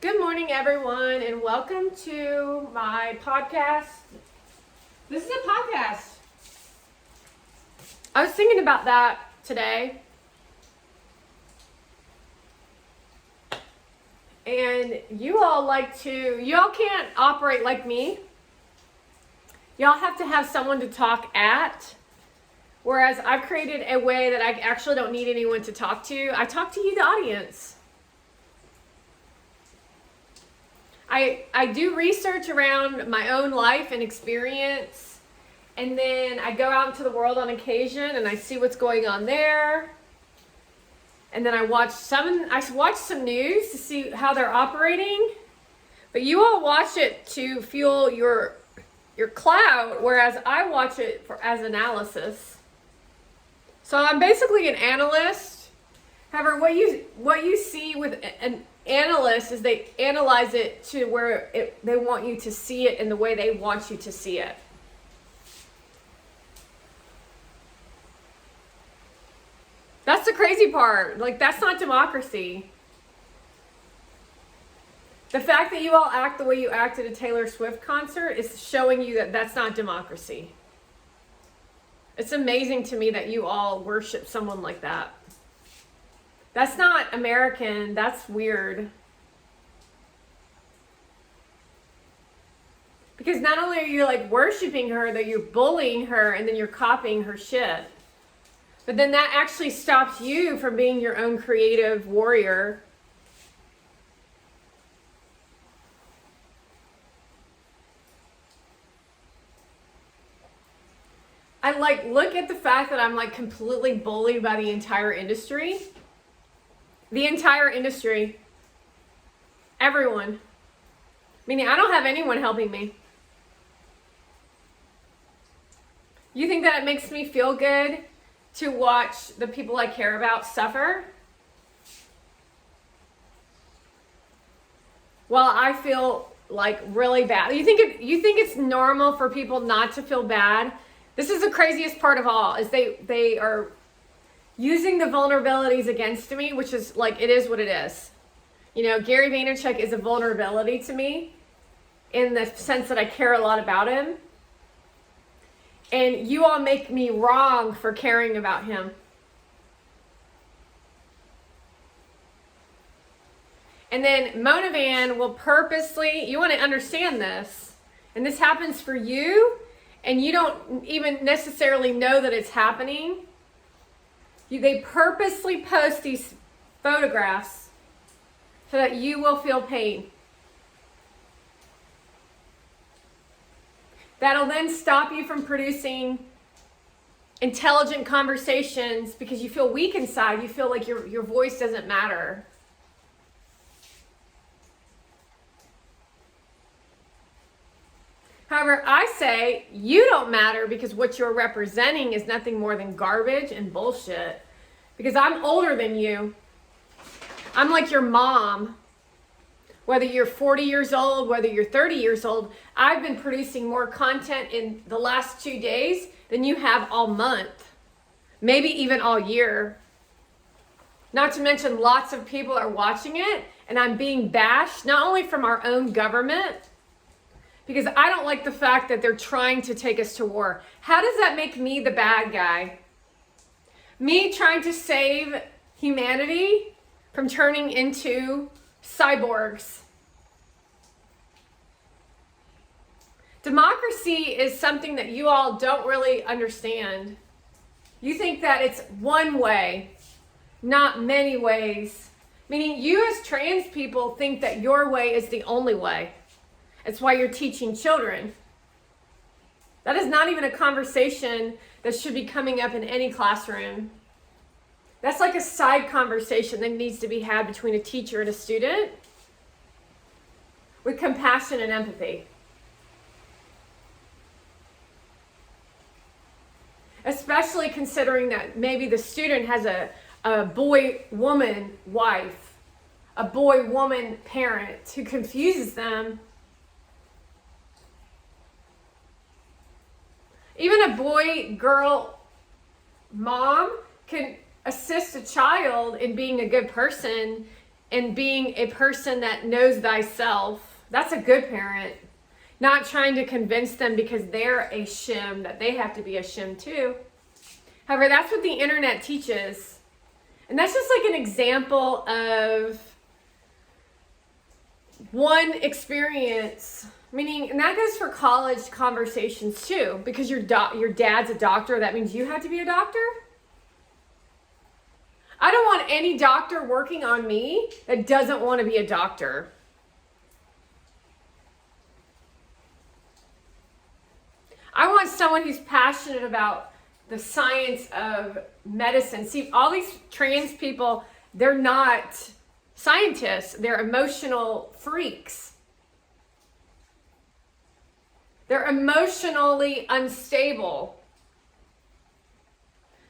Good morning, everyone, and welcome to my podcast. This is a podcast. I was thinking about that today, and you all can't operate like me. Y'all have to have someone to talk at, whereas I've created a way that I actually don't need anyone to talk to. I talk to you, the audience. I do research around my own life and experience, and then I go out into the world on occasion and I see what's going on there. And then I watch some news to see how they're operating. But you all watch it to fuel your cloud, whereas I watch it as analysis. So I'm basically an analyst. However, what you see with an analyst is they analyze it to where they want you to see it in the way they want you to see it. That's the crazy part. Like, that's not democracy. The fact that you all act the way you act at a Taylor Swift concert is showing you that that's not democracy. It's amazing to me that you all worship someone like that. That's not American. That's weird. Because not only are you like worshiping her, that you're bullying her and then you're copying her shit. But then that actually stops you from being your own creative warrior. I look at the fact that I'm completely bullied by the entire industry. The entire industry. Everyone. Meaning I don't have anyone helping me. You think that it makes me feel good to watch the people I care about suffer? While I feel really bad. You think it's normal for people not to feel bad? This is the craziest part of all, is they are using the vulnerabilities against me, which is it is what it is. You know, Gary Vaynerchuk is a vulnerability to me in the sense that I care a lot about him. And you all make me wrong for caring about him. And then Monovan will purposely, you want to understand this, and this happens for you, and you don't even necessarily know that it's happening. They purposely post these photographs so that you will feel pain. That'll then stop you from producing intelligent conversations because you feel weak inside. You feel like your voice doesn't matter. However, I say you don't matter because what you're representing is nothing more than garbage and bullshit. Because I'm older than you. I'm like your mom. Whether you're 40 years old, whether you're 30 years old, I've been producing more content in the last 2 days than you have all month. Maybe even all year. Not to mention lots of people are watching it, and I'm being bashed, not only from our own government, because I don't like the fact that they're trying to take us to war. How does that make me the bad guy? Me trying to save humanity from turning into cyborgs. Democracy is something that you all don't really understand. You think that it's one way, not many ways. Meaning you as trans people think that your way is the only way. It's why you're teaching children. That is not even a conversation that should be coming up in any classroom. That's like a side conversation that needs to be had between a teacher and a student with compassion and empathy. Especially considering that maybe the student has a boy-woman wife, a boy-woman parent who confuses them. Even a boy-girl mom can assist a child in being a good person and being a person that knows thyself. That's a good parent. Not trying to convince them because they're a shim that they have to be a shim too. However, that's what the internet teaches. And that's just like an example of one experience. Meaning, and that goes for college conversations too. Because your dad's a doctor, that means you have to be a doctor? I don't want any doctor working on me that doesn't want to be a doctor. I want someone who's passionate about the science of medicine. See, all these trans people, they're not scientists. They're emotional freaks. They're emotionally unstable.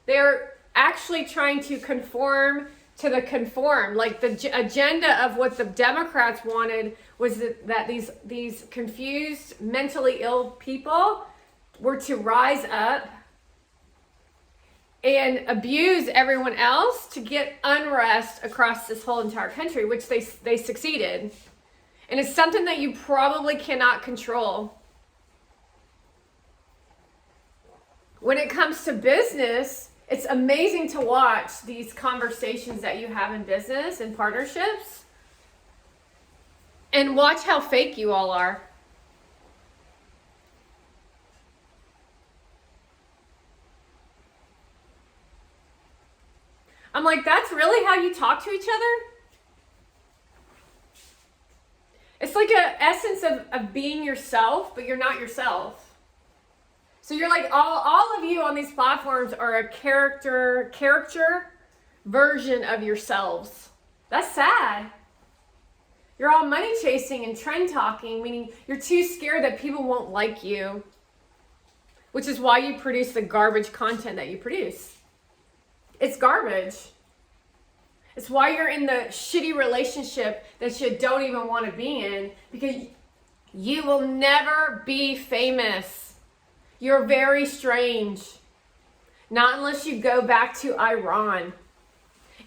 They're actually trying to conform to the conform. Like the agenda of what the Democrats wanted was that these confused, mentally ill people were to rise up and abuse everyone else to get unrest across this whole entire country, which they succeeded. And it's something that you probably cannot control. When it comes to business, it's amazing to watch these conversations that you have in business and partnerships and watch how fake you all are. I'm like, that's really how you talk to each other? It's like an essence of being yourself, but you're not yourself. So you're like, all of you on these platforms are a caricature version of yourselves. That's sad. You're all money chasing and trend talking, meaning you're too scared that people won't like you, which is why you produce the garbage content that you produce. It's garbage. It's why you're in the shitty relationship that you don't even want to be in, because you will never be famous. You're very strange. Not unless you go back to Iran.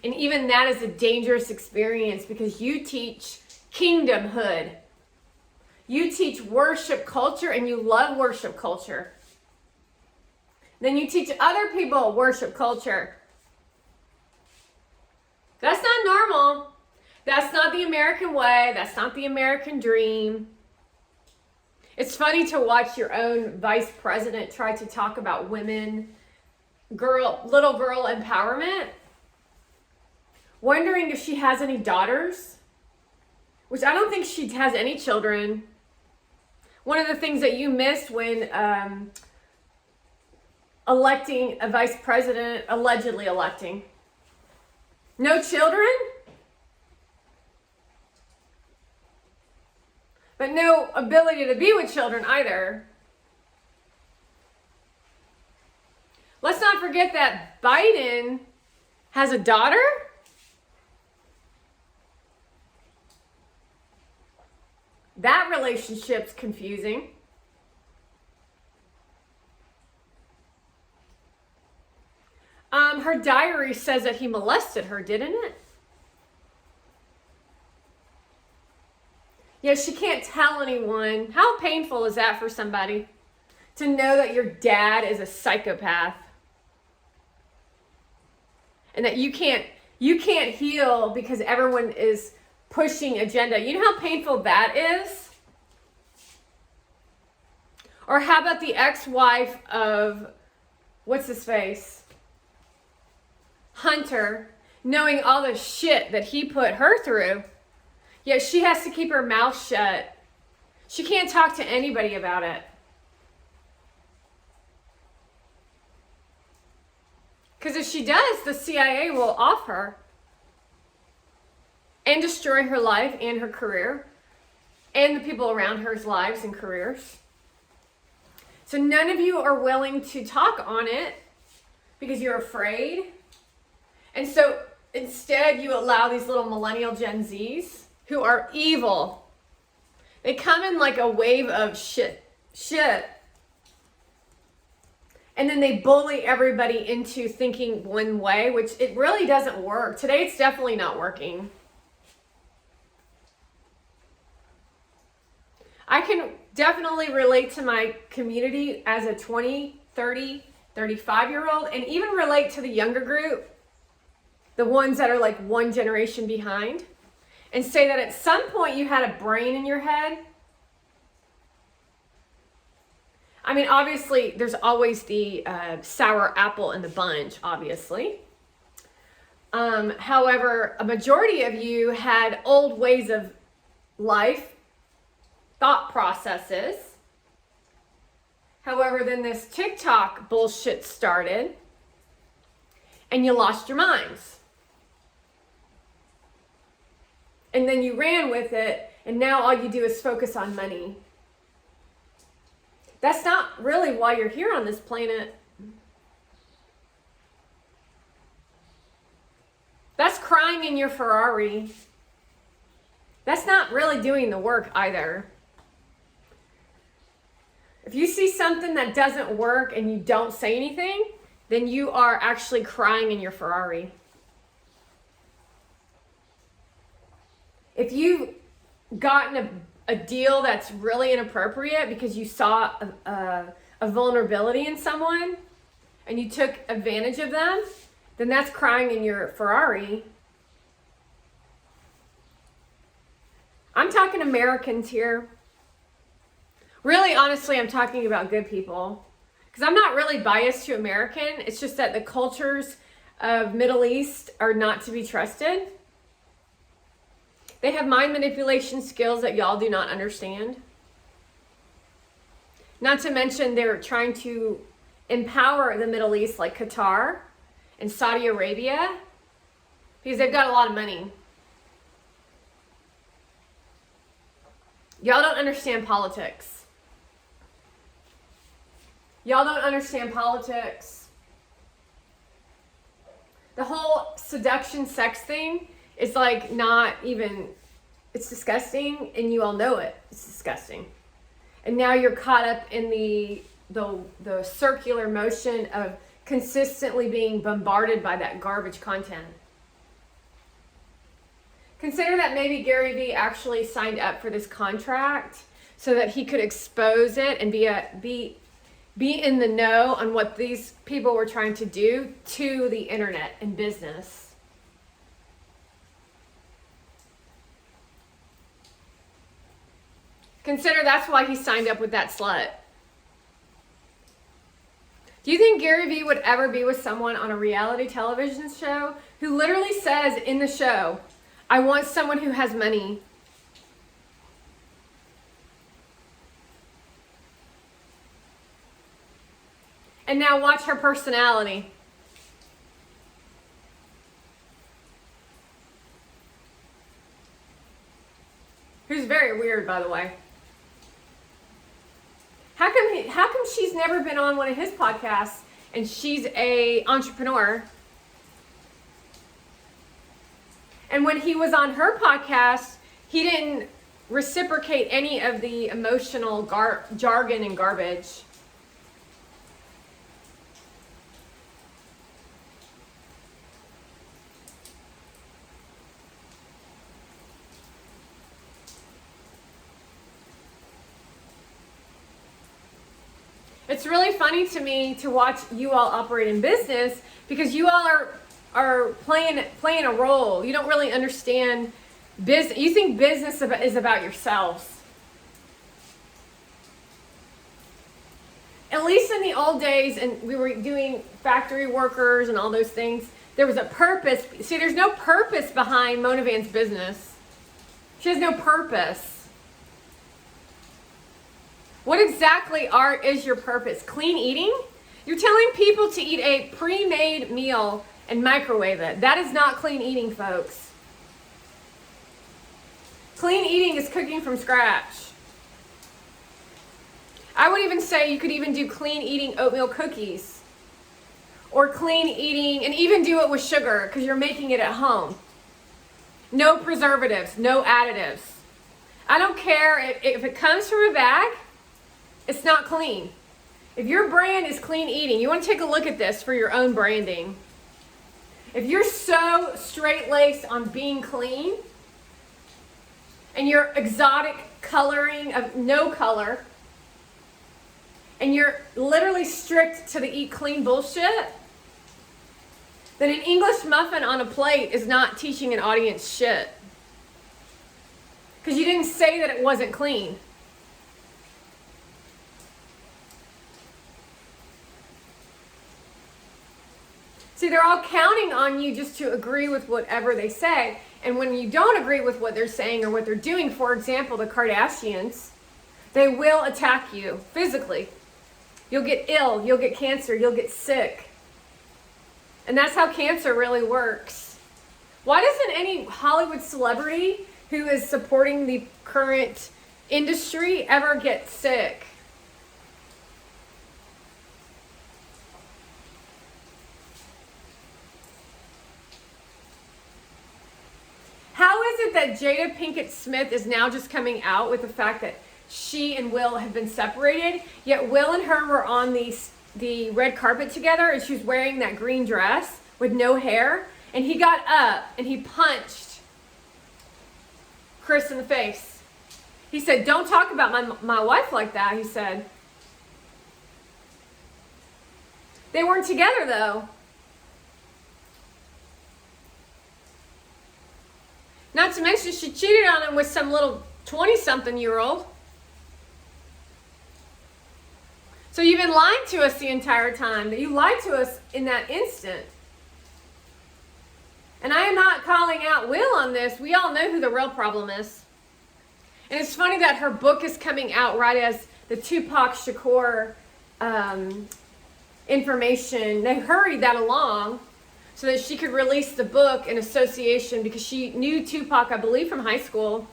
And even that is a dangerous experience because you teach kingdomhood. You teach worship culture and you love worship culture. Then you teach other people worship culture. That's not normal. That's not the American way. That's not the American dream. It's funny to watch your own vice president try to talk about women, little girl empowerment, wondering if she has any daughters, which I don't think she has any children. One of the things that you missed when electing a vice president, allegedly electing, no children? But no ability to be with children either. Let's not forget that Biden has a daughter. That relationship's confusing. Her diary says that he molested her, didn't it? Yeah, she can't tell anyone. How painful is that for somebody? To know that your dad is a psychopath. And that you can't heal because everyone is pushing agenda. You know how painful that is? Or how about the ex-wife of, what's his face? Hunter, knowing all the shit that he put her through. Yet she has to keep her mouth shut. She can't talk to anybody about it. Because if she does, the CIA will off her and destroy her life and her career and the people around her's lives and careers. So none of you are willing to talk on it because you're afraid. And so instead you allow these little millennial Gen Zs who are evil. They come in like a wave of shit. And then they bully everybody into thinking one way, which it really doesn't work. Today it's definitely not working. I can definitely relate to my community as a 20, 30, 35-year-old, and even relate to the younger group, the ones that are like one generation behind, and say that at some point you had a brain in your head. I mean, obviously, there's always the sour apple in the bunch, obviously. However, a majority of you had old ways of life, thought processes. However, then this TikTok bullshit started, and you lost your minds. And then you ran with it, and now all you do is focus on money. That's not really why you're here on this planet. That's crying in your Ferrari. That's not really doing the work either. If you see something that doesn't work and you don't say anything, then you are actually crying in your Ferrari. If you've gotten a deal that's really inappropriate because you saw a vulnerability in someone and you took advantage of them, then that's crying in your Ferrari. I'm talking Americans here. Really, honestly, I'm talking about good people. Because I'm not really biased to American. It's just that the cultures of Middle East are not to be trusted. They have mind manipulation skills that y'all do not understand. Not to mention they're trying to empower the Middle East like Qatar and Saudi Arabia because they've got a lot of money. Y'all don't understand politics. Y'all don't understand politics. The whole seduction sex thing is like not even, it's disgusting and you all know it. It's disgusting. And now you're caught up in the circular motion of consistently being bombarded by that garbage content. Consider that maybe Gary Vee actually signed up for this contract so that he could expose it and be in the know on what these people were trying to do to the internet and business. Consider that's why he signed up with that slut. Do you think Gary Vee would ever be with someone on a reality television show who literally says in the show, I want someone who has money? And now watch her personality. Who's very weird, by the way. How come she's never been on one of his podcasts and she's a entrepreneur? And when he was on her podcast, he didn't reciprocate any of the emotional jargon and garbage. It's really funny to me to watch you all operate in business because you all are playing a role. You don't really understand business. You think business is about yourselves. At least in the old days, and we were doing factory workers and all those things, there was a purpose. See, there's no purpose behind Mona Van's business. She has no purpose. What exactly is your purpose? Clean eating? You're telling people to eat a pre-made meal and microwave it. That is not clean eating, folks. Clean eating is cooking from scratch. I would even say you could even do clean eating oatmeal cookies. Or clean eating, and even do it with sugar because you're making it at home. No preservatives, no additives. I don't care if it comes from a bag. It's not clean. If your brand is clean eating, you want to take a look at this for your own branding. If you're so straight-laced on being clean, and your exotic coloring of no color, and you're literally strict to the eat clean bullshit, then an English muffin on a plate is not teaching an audience shit. Because you didn't say that it wasn't clean. See, they're all counting on you just to agree with whatever they say. And when you don't agree with what they're saying or what they're doing, for example, the Kardashians, they will attack you physically. You'll get ill, you'll get cancer, you'll get sick. And that's how cancer really works. Why doesn't any Hollywood celebrity who is supporting the current industry ever get sick? How is it that Jada Pinkett Smith is now just coming out with the fact that she and Will have been separated, yet Will and her were on the red carpet together, and she was wearing that green dress with no hair, and he got up and he punched Chris in the face. He said, "Don't talk about my wife like that," he said. They weren't together though. Not to mention she cheated on him with some little 20-something-year-old. So you've been lying to us the entire time. That you lied to us in that instant. And I am not calling out Will on this. We all know who the real problem is. And it's funny that her book is coming out right as the Tupac Shakur information. They hurried that along so that she could release the book in association because she knew Tupac, I believe, from high school.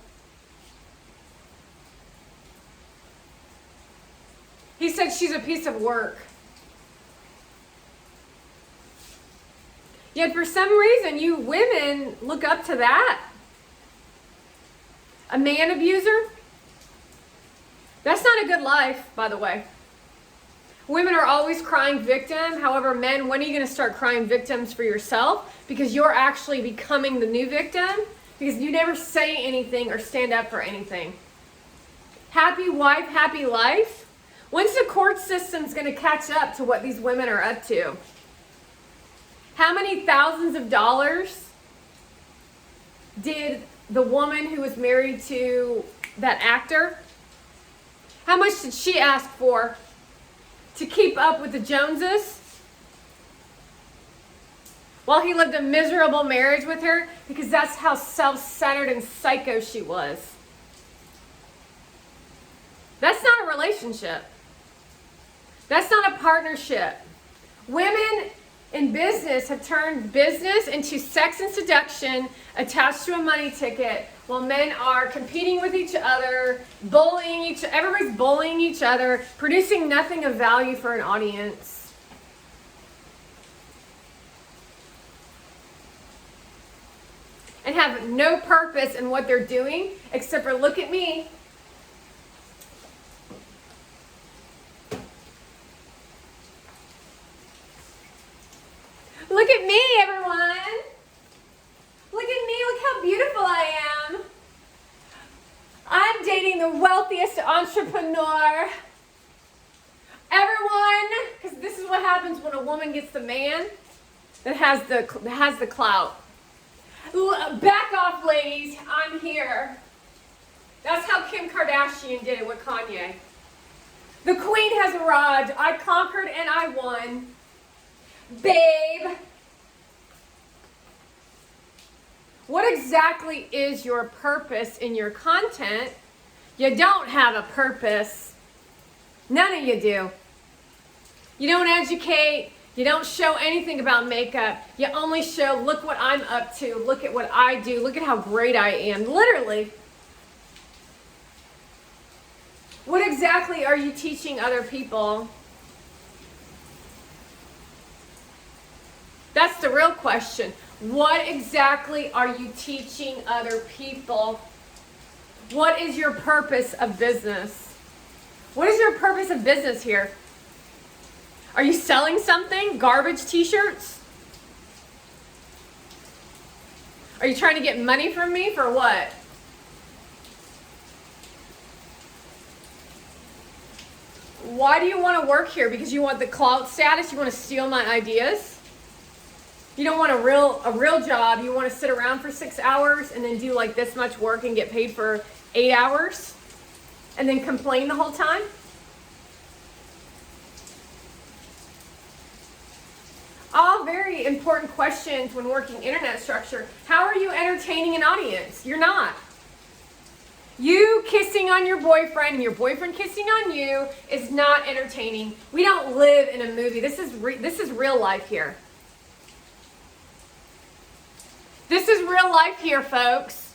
He said she's a piece of work. Yet for some reason, you women look up to that. A man abuser? That's not a good life, by the way. Women are always crying victim. However, men, when are you going to start crying victims for yourself? Because you're actually becoming the new victim. Because you never say anything or stand up for anything. Happy wife, happy life. When's the court system's going to catch up to what these women are up to? How many thousands of dollars did the woman who was married to that actor, how much did she ask for to keep up with the Joneses while he lived a miserable marriage with her? Because that's how self-centered and psycho she was. That's not a relationship. That's not a partnership. Women in business have turned business into sex and seduction attached to a money ticket, while men are competing with each other, everybody's bullying each other, producing nothing of value for an audience. And have no purpose in what they're doing except for look at me. Look at me, everyone. Look at me. Look how beautiful I am. I'm dating the wealthiest entrepreneur. Everyone, because this is what happens when a woman gets the man that has the clout. Back off, ladies. I'm here. That's how Kim Kardashian did it with Kanye. The queen has arrived. I conquered and I won. Babe, what exactly is your purpose in your content? You don't have a purpose. None of you do. You don't educate. You don't show anything about makeup. You only show, look what I'm up to. Look at what I do. Look at how great I am. Literally. What exactly are you teaching other people? That's the real question. What exactly are you teaching other people? What is your purpose of business? What is your purpose of business here? Are you selling something? Garbage t-shirts? Are you trying to get money from me for what? why do you want to work here? Because you want the clout status? You want to steal my ideas? You don't want a real job. You want to sit around for 6 hours and then do like this much work and get paid for 8 hours and then complain the whole time? All very important questions when working internet structure. How are you entertaining an audience? You're not. You kissing on your boyfriend and your boyfriend kissing on you is not entertaining. We don't live in a movie. This is real life here. This is real life here, folks.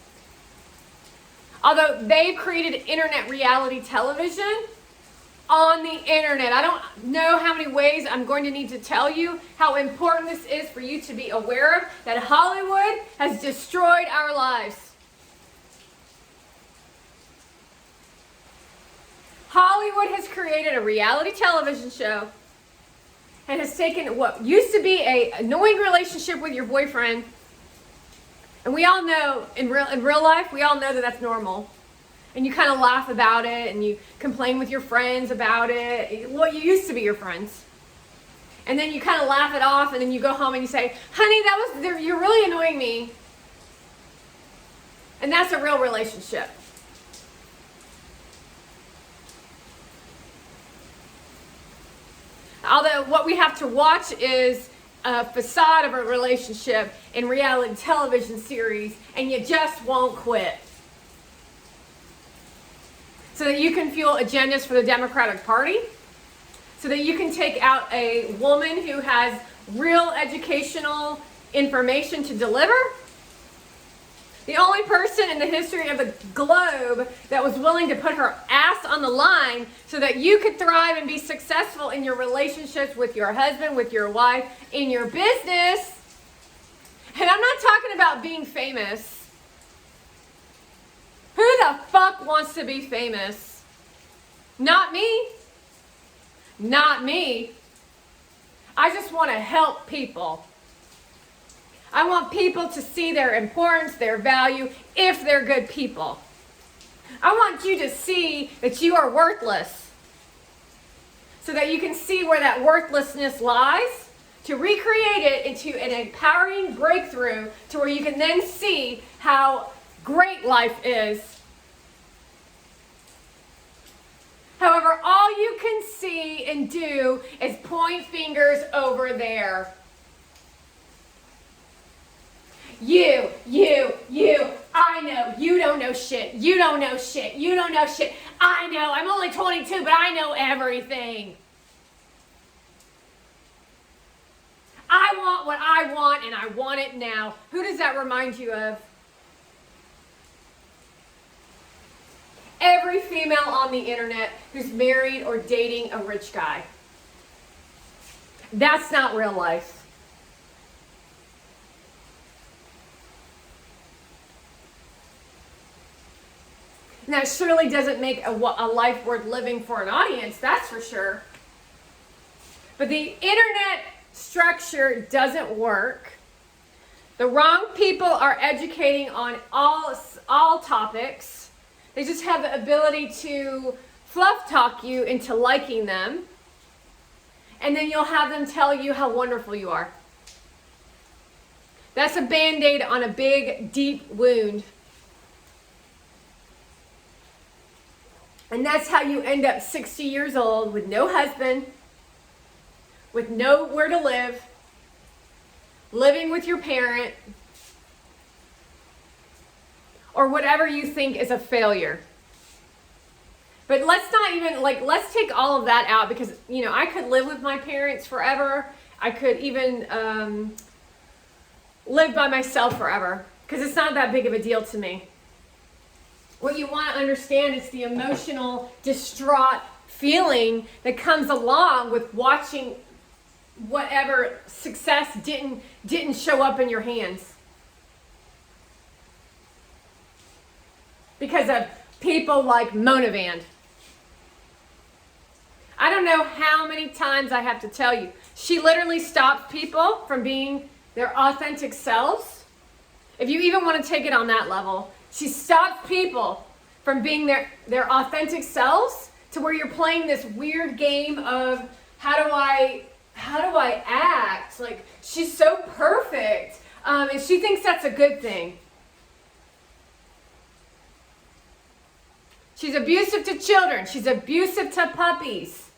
Although they've created internet reality television on the internet. I don't know how many ways I'm going to need to tell you how important this is for you to be aware of that Hollywood has destroyed our lives. Hollywood has created a reality television show and has taken what used to be an annoying relationship with your boyfriend, and we all know in real life, we all know that that's normal. And you kind of laugh about it and you complain with your friends about it. Well, you used to be your friends. And then you kind of laugh it off and then you go home and you say, honey, you're really annoying me. And that's a real relationship. Although what we have to watch is a facade of a relationship in reality television series, and you just won't quit. So that you can fuel agendas for the Democratic Party, so that you can take out a woman who has real educational information to deliver. The only person in the history of the globe that was willing to put her ass on the line so that you could thrive and be successful in your relationships with your husband, with your wife, in your business. And I'm not talking about being famous. Who the fuck wants to be famous? Not me. Not me. I just want to help people. I want people to see their importance, their value, if they're good people. I want you to see that you are worthless, so that you can see where that worthlessness lies, to recreate it into an empowering breakthrough to where you can then see how great life is. However, all you can see and do is point fingers over there. You, I know, you don't know shit, you don't know shit, you don't know shit. I know, I'm only 22, but I know everything. I want what I want, and I want it now. Who does that remind you of? Every female on the internet who's married or dating a rich guy. That's not real life. And that surely doesn't make a life worth living for an audience, that's for sure. But the internet structure doesn't work. The wrong people are educating on all topics. They just have the ability to fluff talk you into liking them. And then you'll have them tell you how wonderful you are. That's a Band-Aid on a big, deep wound. And that's how you end up 60 years old with no husband, with nowhere to live, living with your parent, or whatever you think is a failure. But let's not even, let's take all of that out, because, I could live with my parents forever. I could even live by myself forever, because it's not that big of a deal to me. What you want to understand is the emotional, distraught feeling that comes along with watching whatever success didn't show up in your hands. Because of people like Monavand. I don't know how many times I have to tell you. She literally stopped people from being their authentic selves. If you even want to take it on that level. She stopped people from being their authentic selves to where you're playing this weird game of how do I act? Like, she's so perfect. And she thinks that's a good thing. She's abusive to children. She's abusive to puppies.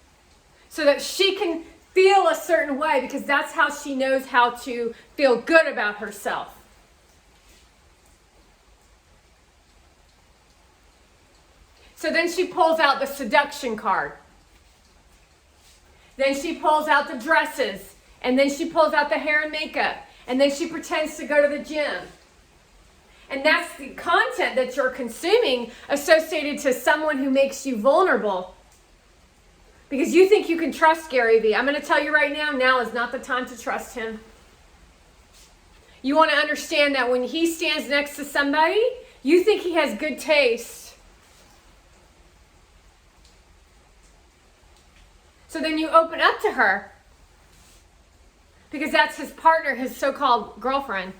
So that she can feel a certain way, because that's how she knows how to feel good about herself. So then she pulls out the seduction card. Then she pulls out the dresses. And then she pulls out the hair and makeup. And then she pretends to go to the gym. And that's the content that you're consuming associated to someone who makes you vulnerable. Because you think you can trust Gary Vee. I'm going to tell you right now, now is not the time to trust him. You want to understand that when he stands next to somebody, you think he has good taste. So then you open up to her. Because that's his partner, his so-called girlfriend.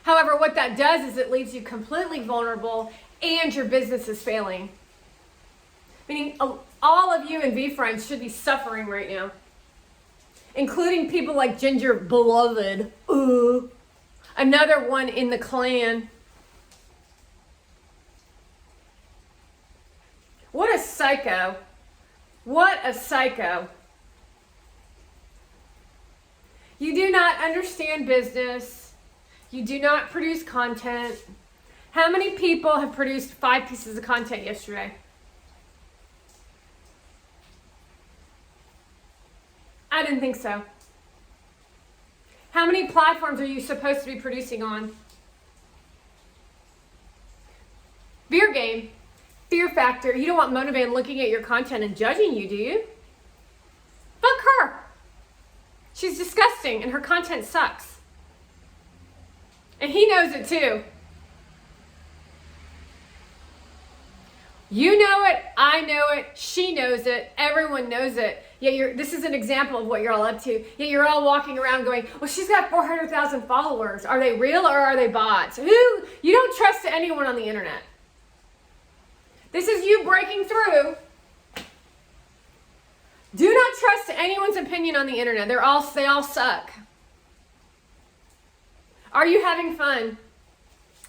However, what that does is it leaves you completely vulnerable and your business is failing. Meaning all of you and V friends should be suffering right now. Including people like Ginger Beloved. Another one in the clan. What a psycho. What a psycho. You do not understand business. You do not produce content. How many people have produced 5 pieces of content yesterday? I didn't think so. How many platforms are you supposed to be producing on? Fear game. Fear factor. You don't want Motivan looking at your content and judging you, do you? Fuck her. She's disgusting and her content sucks. And he knows it too. You know it, I know it, she knows it, everyone knows it. Yet this is an example of what you're all up to. Yet you're all walking around going, well, she's got 400,000 followers. Are they real or are they bots? You don't trust anyone on the internet. This is you breaking through. Do not trust anyone's opinion on the internet. They all suck. Are you having fun?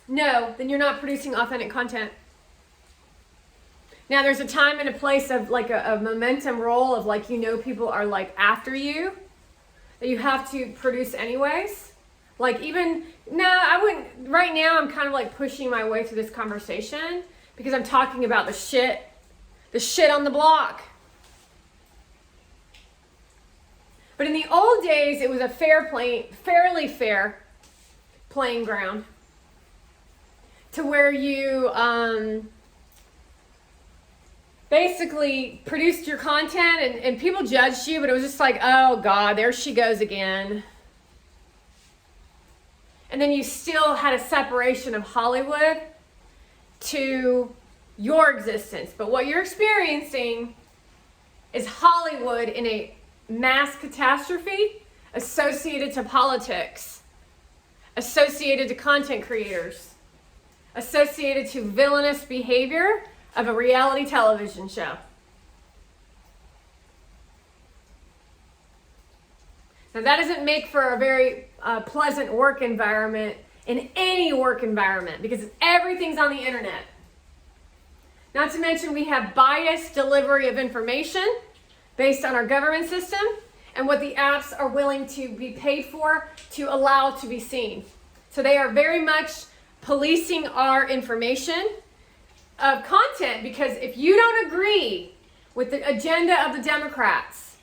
No, then you're not producing authentic content. Now there's a time and a place of like a momentum role of like, people are like after you, that you have to produce anyways. Like I wouldn't, right now I'm kind of like pushing my way through this conversation because I'm talking about the shit on the block. But in the old days, it was a fairly fair playing ground to where you basically produced your content and people judged you, but it was just like, oh God, there she goes again. And then you still had a separation of Hollywood to your existence. But what you're experiencing is Hollywood in a mass catastrophe associated to politics, associated to content creators, associated to villainous behavior of a reality television show. Now that doesn't make for a very pleasant work environment in any work environment because everything's on the internet. Not to mention we have biased delivery of information based on our government system and what the apps are willing to be paid for to allow to be seen. So they are very much policing our information of content because if you don't agree with the agenda of the Democrats,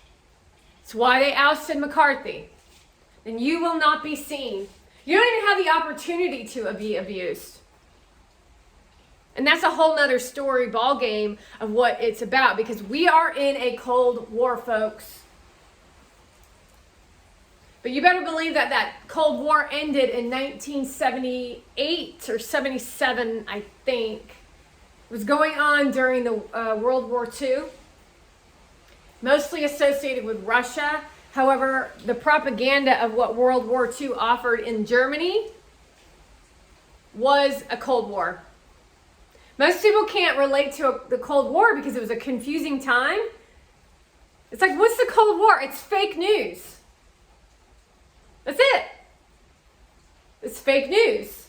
it's why they ousted McCarthy, then you will not be seen. You don't even have the opportunity to be abused. And that's a whole nother story ball game of what it's about because we are in a Cold War, folks. But you better believe that Cold War ended in 1978 or 77, I think. It was going on during the World War II, mostly associated with Russia. However, the propaganda of what World War II offered in Germany was a Cold War. Most people can't relate to the Cold War because it was a confusing time. It's like, what's the Cold War? It's fake news. That's it. It's fake news.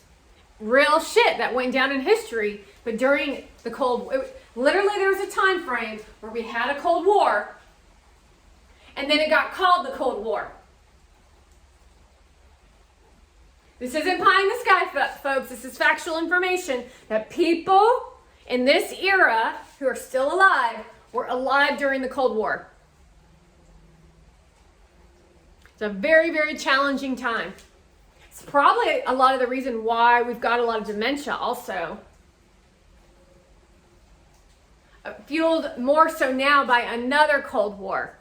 Real shit that went down in history. But during the Cold War, literally there was a time frame where we had a Cold War, and then it got called the Cold War. This isn't pie in the sky, folks. This is factual information that people in this era who are still alive were alive during the Cold War. It's a very, very challenging time. It's probably a lot of the reason why we've got a lot of dementia also. Fueled more so now by another Cold War.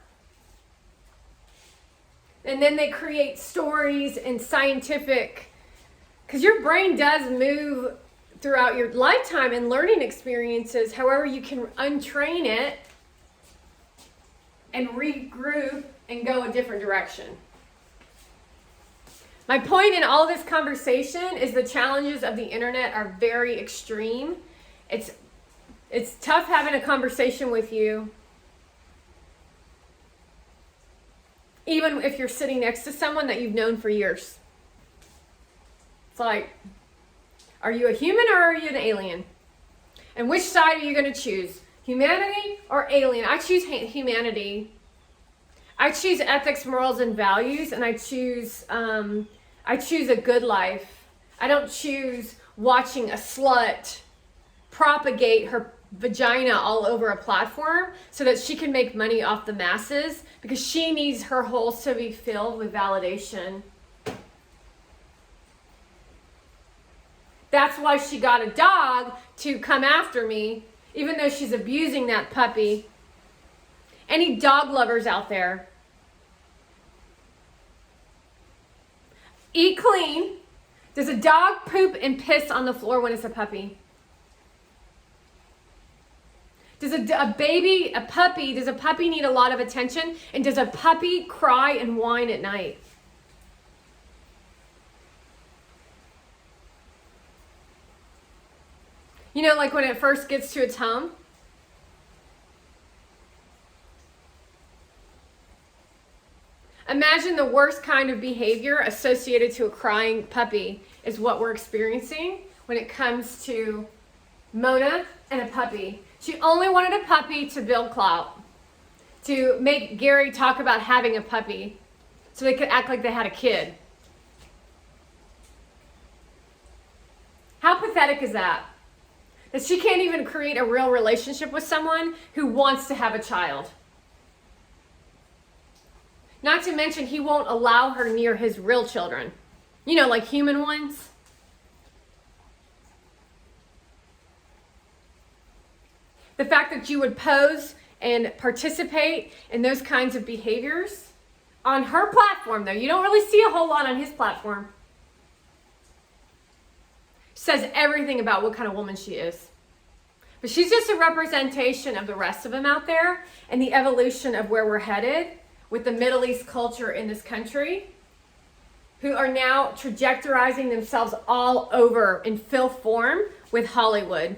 And then they create stories and scientific, because your brain does move throughout your lifetime and learning experiences. However, you can untrain it and regroup and go a different direction. My point in all this conversation is the challenges of the internet are very extreme. It's tough having a conversation with you, even if you're sitting next to someone that you've known for years. It's like, are you a human or are you an alien? And which side are you going to choose? Humanity or alien? I choose humanity. I choose ethics, morals, and values, and I choose a good life. I don't choose watching a slut propagate her vagina all over a platform so that she can make money off the masses because she needs her holes to be filled with validation. That's why she got a dog to come after me, even though she's abusing that puppy. Any dog lovers out there? Eat clean. Does a dog poop and piss on the floor when it's a puppy? Does a puppy need a lot of attention? And does a puppy cry and whine at night? You know, like when it first gets to its home? Imagine the worst kind of behavior associated to a crying puppy is what we're experiencing when it comes to Mona and a puppy. She only wanted a puppy to build clout, to make Gary talk about having a puppy so they could act like they had a kid. How pathetic is that? That she can't even create a real relationship with someone who wants to have a child. Not to mention, he won't allow her near his real children. You know, like human ones. The fact that you would pose and participate in those kinds of behaviors on her platform, though, you don't really see a whole lot on his platform, says everything about what kind of woman she is. But she's just a representation of the rest of them out there and the evolution of where we're headed with the Middle East culture in this country, who are now trajectorizing themselves all over in filth form with Hollywood.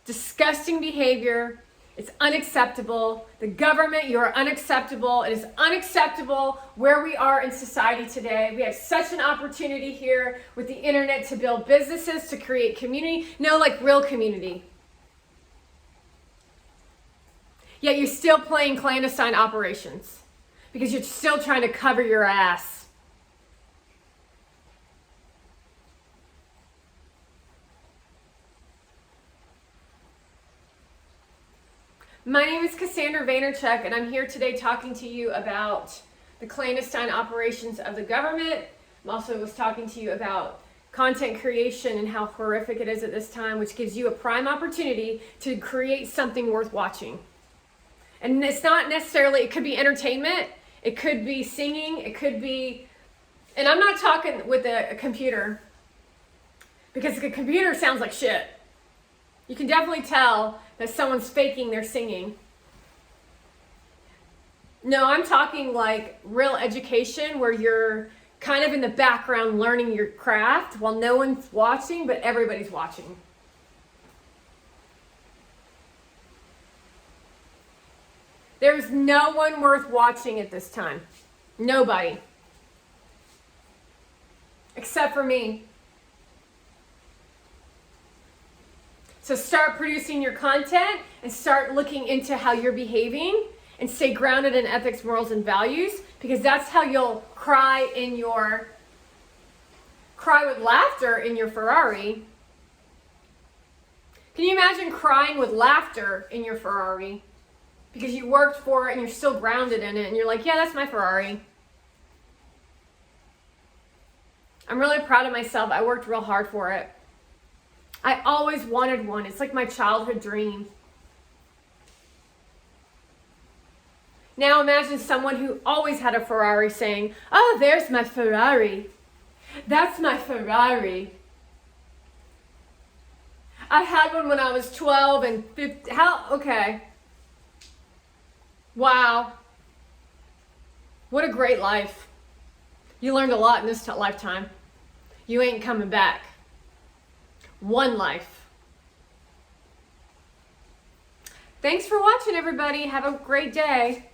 Disgusting behavior. It's unacceptable. The government, you are unacceptable. It is unacceptable where we are in society today. We have such an opportunity here with the internet to build businesses, to create community. No, like real community. Yet you're still playing clandestine operations because you're still trying to cover your ass. My name is Cassandra Vaynerchuk, and I'm here today talking to you about the clandestine operations of the government. I also was talking to you about content creation and how horrific it is at this time, which gives you a prime opportunity to create something worth watching. And it's not necessarily, it could be entertainment, it could be singing, it could be, and I'm not talking with a computer, because the computer sounds like shit. You can definitely tell that someone's faking their singing. No, I'm talking like real education where you're kind of in the background learning your craft while no one's watching, but everybody's watching. There's no one worth watching at this time. Nobody. Except for me. So start producing your content and start looking into how you're behaving and stay grounded in ethics, morals, and values, because that's how you'll cry with laughter in your Ferrari. Can you imagine crying with laughter in your Ferrari? Because you worked for it and you're still grounded in it and you're like, yeah, that's my Ferrari. I'm really proud of myself. I worked real hard for it. I always wanted one. It's like my childhood dream. Now imagine someone who always had a Ferrari saying, oh, there's my Ferrari. That's my Ferrari. I had one when I was 12 and 15. Okay. Wow. What a great life. You learned a lot in this lifetime. You ain't coming back. One life. Thanks for watching, everybody. Have a great day.